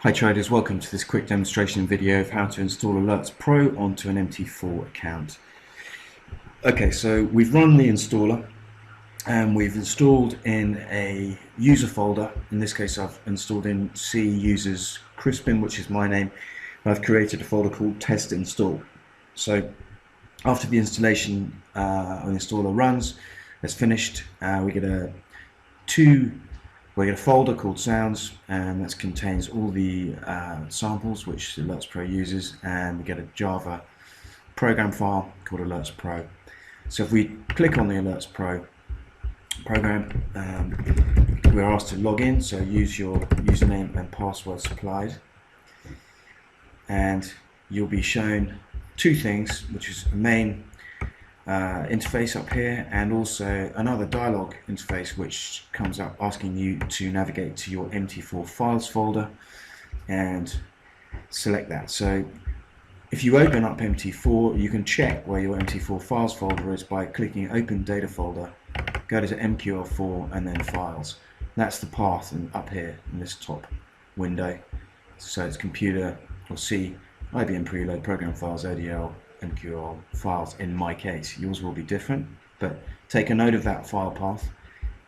Hi traders, welcome to this quick demonstration video of how to install Alerts Pro onto an MT4 account. Okay, so we've run the installer and we've installed in a user folder. In this case I've installed in C users Crispin, which is my name. I've created a folder called test install. So after the installation or installer runs, it's finished, we get a folder called sounds, and that contains all the samples which Alerts Pro uses, and we get a Java program file called Alerts Pro. So if we click on the Alerts Pro program, we're asked to log in, so use your username and password supplied, and you'll be shown two things, which is a main interface up here and also another dialog interface which comes up asking you to navigate to your MT4 files folder and select that. So if you open up MT4, you can check where your MT4 files folder is by clicking open data folder, go to MQL4 and then files. That's the path up here in this top window. So it's computer or C, IBM preload, program files, ODL, MQL files in my case. Yours will be different, but take a note of that file path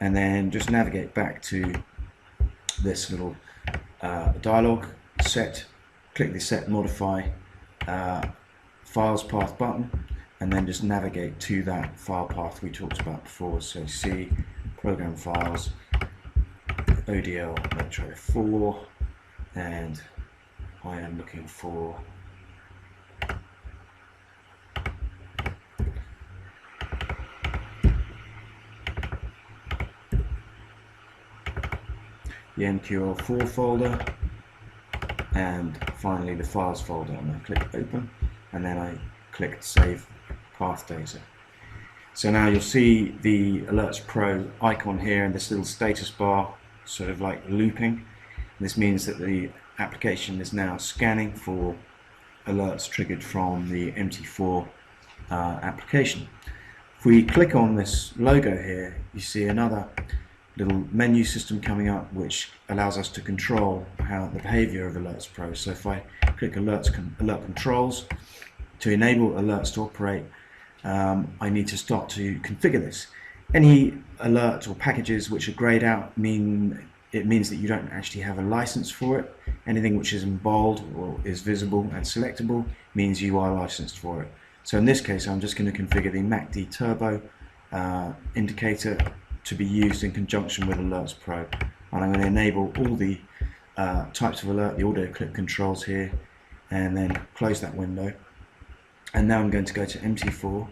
and then just navigate back to this little dialog, click the set modify files path button, and then just navigate to that file path we talked about before. So C, program files, ODL, MetaTrader 4, and I am looking for the MQL4 folder, and finally the files folder, and I click open and then I click save path data. So now you'll see the Alerts Pro icon here and this little status bar sort of like looping. This means that the application is now scanning for alerts triggered from the MT4 application. If we click on this logo here, you see another little menu system coming up which allows us to control how the behavior of Alerts Pro. So if I click alert controls, to enable alerts to operate, I need to start to configure this. Any alert or packages which are grayed out means that you don't actually have a license for it. Anything which is in bold or is visible and selectable means you are licensed for it. So in this case I'm just going to configure the MACD turbo indicator to be used in conjunction with Alerts Pro, and I'm going to enable all the types of alert, the auto clip controls here, and then close that window. And now I'm going to go to MT4.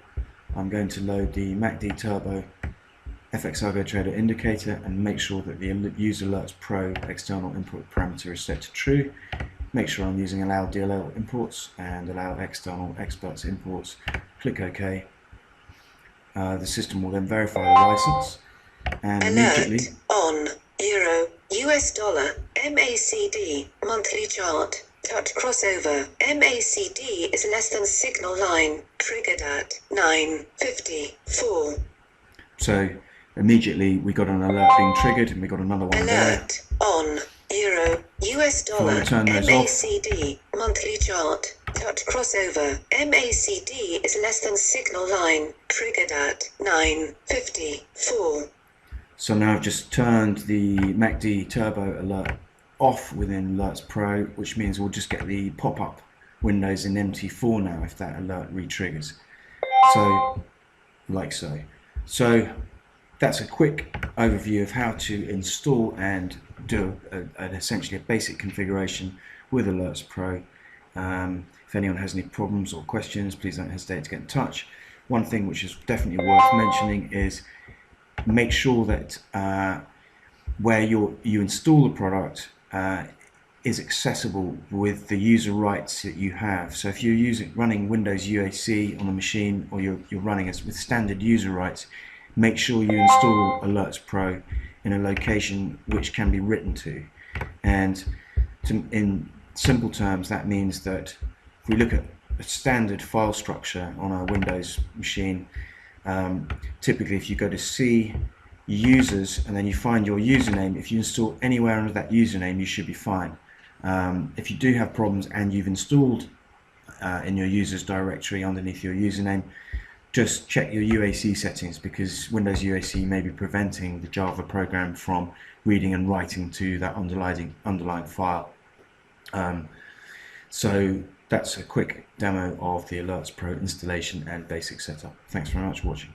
I'm going to load the MACD turbo FX Algo Trader indicator and make sure that the use Alerts Pro external input parameter is set to true. Make sure I'm using allow DLL imports and allow external experts imports. Click OK. The system will then verify the license. And immediately on Euro, US dollar, MACD, monthly chart, touch crossover, MACD is less than signal line, triggered at 9:54. So immediately we got an alert being triggered and we got another one alert there. On Euro, US dollar, MACD, monthly chart, touch crossover, MACD is less than signal line, triggered at 9:54. So now I've just turned the MACD turbo alert off within Alerts Pro, which means we'll just get the pop-up windows in MT4 now if that alert re-triggers. So, like so. So that's a quick overview of how to install and do essentially a basic configuration with Alerts Pro. If anyone has any problems or questions, please don't hesitate to get in touch. One thing which is definitely worth mentioning is make sure that where you install the product is accessible with the user rights that you have. So if you're running Windows UAC on a machine, or you're running with standard user rights, make sure you install Alerts Pro in a location which can be written to. And in simple terms, that means that if we look at a standard file structure on a Windows machine, typically if you go to C, users, and then you find your username, if you install anywhere under that username you should be fine. If you do have problems and you've installed in your users directory underneath your username, just check your UAC settings, because Windows UAC may be preventing the Java program from reading and writing to that underlying file. So that's a quick demo of the Alerts Pro installation and basic setup. Thanks very much for watching.